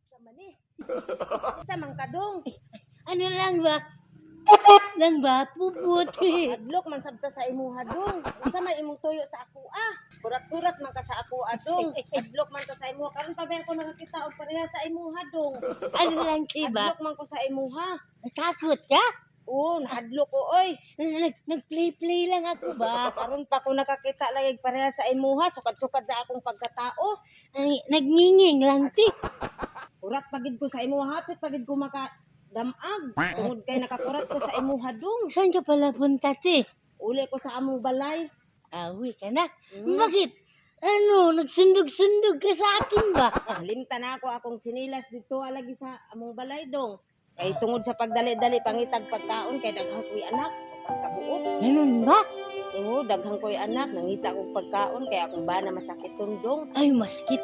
Sama ni. Sa mangkadong. Ano lang ba? Lang ba? Puputi. Adlok man sabta sa imuha dong. Unsa may imong tuyo sa ako ah. Kurat-kurat man ka sa ako adong. Adlok man ka sa imuha. Karon pa ba ko nakakita og pareha sa imuha dong. Ano lang ba? Adlok man ko sa imuha. Natakot ka? Oo, nahadlok ko oy. Nag-play lang ako ba? Karon pa ko nakakita lagi pareha sa imuha. Sukad-sukad sa akong pagkatao. Ay, nagnginging lang ti. Kurat pagid ko sa imuha. Hapit pagid ko damag. Tungod kay nakakurat ko sa imuha dong. Saan ka pala punta ti? Uli ko sa among balay. Awi ka na. Bakit? Ano, nagsundog-sundog ka sa akin ba? Limta na ako akong sinilas dito lagi sa among balay dong. Kay tungod sa pagdali-dali pangitag pagkaon kay daghang ko'y anak pagkabuot. Ganun ba? Oo, daghang ko'y anak nangita ko pagkaon kay akong bana masakit tundong. Ay, masakit.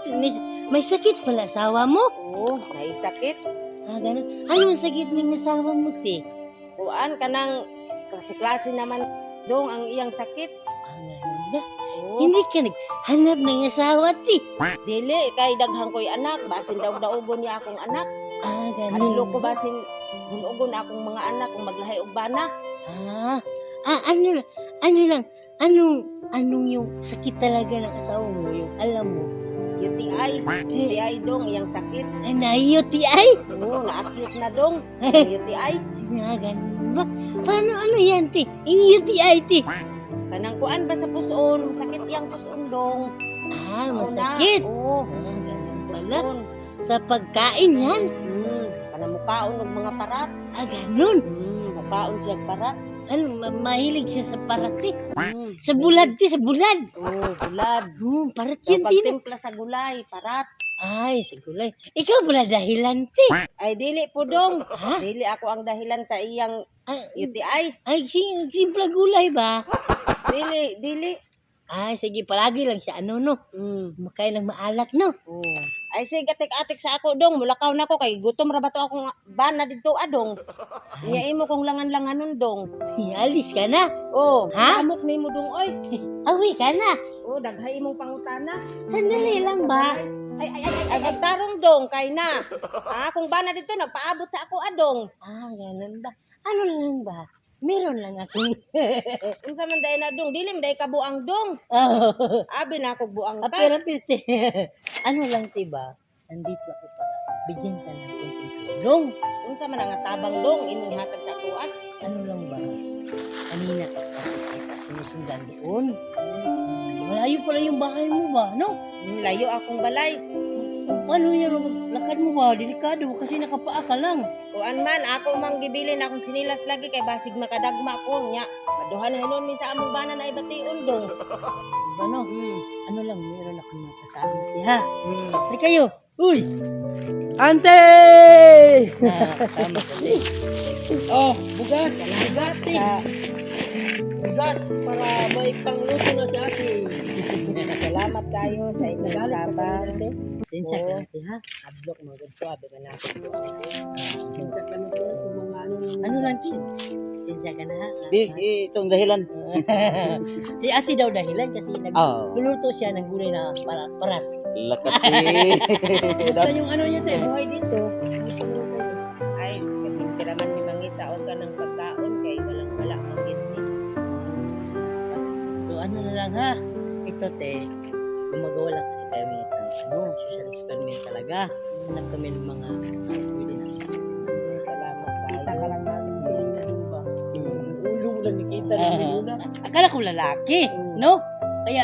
May sakit pala asawa mo? Oo, may sakit. Ah, ganun. Ano ang sakit ng asawa mo ti? Kuan kanang klase naman dong ang iyang sakit. Ah, ganun ba? Oo. Hindi ka naghanap ng asawa ti. Dili kay daghang ko'y anak basin daw daugon niya akong anak. Ah, Hadlo ganun ko ba? basin dunugon akong mga anak kung maglahi og bana. Ano lang, anong yung sakit talaga ng asawa mo, yung alam mo, UTI dong iyang sakit. ay na-UTI? Oo, naakyat na dong. UTI. Nga, ganun ba? Paano ano yan, ti? Yung UTI, ti? Kanang kuan ba sa puson, sakit iyang puson dong. Ah, Oo na. masakit. Oo. Ah, ganun pala. Puson. Sa pagkain yan. Kanang mukaon ng mga parat. Ah, ganun. Mukaon siya parat. Ano, mahilig siya sa parat, ti? Mm. Sa bulad, ti, sa bulad. Oo, bulad. Parat So, yun, ti. pagtimpla sa gulay, parat. Ay, sigulay. Ikaw pala dahilan, ti. Ay, dili po dong. Ha? Dili ako ang dahilan sa iyang Ay, UTI. simpla gulay ba? Dili. Ay, sige, palagi lang siya, ano, no? Makain ng maalat, no? Oo. Ay, sige, atik-atik sa ako dong. Mulakaw na ko kay gutom ra ba to akong bana dito adong. Iya imo kong langan-langanon dong. Alis ka na. Oh, Ha? amok nimo dong oy. Awi ka na. Oh, daghay imong pangutana. Sandali lang ba? Ay, magtarong dong kay na. Kung bana dito nagpaabot sa ako adong. Ah, ganun ba? Ano lang ba? Meron lang akong... Unsa man day na dong, dili man day ka buang dong. Oh. Abi na ako buang ka. Pero piste, ano lang, diba? Nandito ako para bigyan ka ng konting tulong. Unsa man ang tabang dong imong hatag sa ako ah. Ano lang ba? Kanina ka kasi kita sinusundan doon. Malayo pala yung bahay mo ba, no? Layo akong balay. Paano yan maglakad mo ba? Delikado kasi nakapaa ka lang. Kuan man ako mang gibilin akong sinilas lagi kay basig makadagma ko nya. Maduhan hinon mi sa among bana na ibation dong. Diba, no? Ano lang, meron akong makasama siya. Hindi kayo. Uy! Ante! Kasama ko din. Oh, bugas. Bugas, ti. Sa- Bugas para may pangluto na sa akin. Salamat kayo sa inyong tabang. Sinsya ka natin, ha? Ablok mo gud ko abi ka na ako. Sa kanito, kung mga ano. Ano lang, Kim? Sinsya ka na, ha? Itong dahilan. Si ate daw dahilan kasi Oh, nagluluto siya ng gulay na parat. lakati. Ito yung ano niya, te. Buhay dito. Ay, kasi kiraman mi mangita og kanang pagkaon kay walang wala mangit ni. So ano na lang, ha? Ito, te. Gumagawa lang kasi kami ng social experiment talaga. Hanap kami ng mga pwede na. Salamat Kita ka kayo. lang namin sa inyo, di ba? Ulo lang nakita namin una. Akala ko lalaki, no? Kaya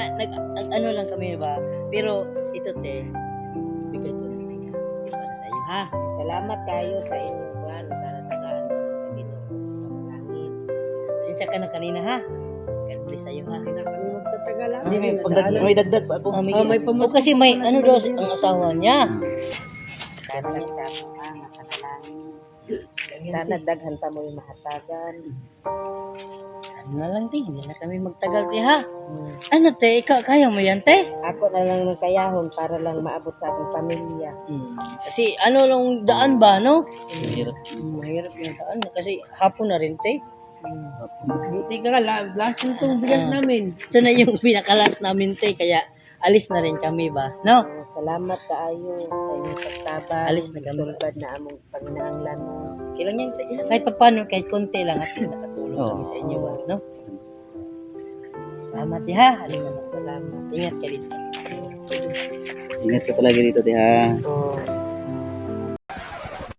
ano lang kami ba? Pero ito, te, bigay ko lang yan. Para sa iyo, ha? Salamat kayo sa inyong kuan para tagaan sa dito sa langit. Sinsya ka na kanina, ha? God bless sa iyo, ha? Kami magtatagal lang. Hindi, may dagdag pa po. may kasi may ano daw ang asawa niya. Sana kita mo ang makanalangin. Sana daghan pa mo yung mahatagan. Ano na lang, te. Hindi na kami magtagal, te, ha? Ano, te? Ikaw, kaya mo yan, te? Ako na lang ng kayahon para lang maabot sa aking pamilya. Kasi ano lang daan ba, no? Mahirap. Mahirap yung daan. Kasi hapon na rin, te. Buti ka last na itong bigas namin. Ito na yung pinakalas namin, te. Kaya alis na rin kami ba? No? Salamat kaayo sa inyong pagtabang. Alis na kami. Tulad na among panginahanglan. Kailan yan, te. Kahit pa paano, kahit konti lang at nakatulong kami sa inyo ba? No? Salamat, te, ha? Alis na. Salamat. Ingat ka dito. Ingat ka palagi dito, te, ha? Oh,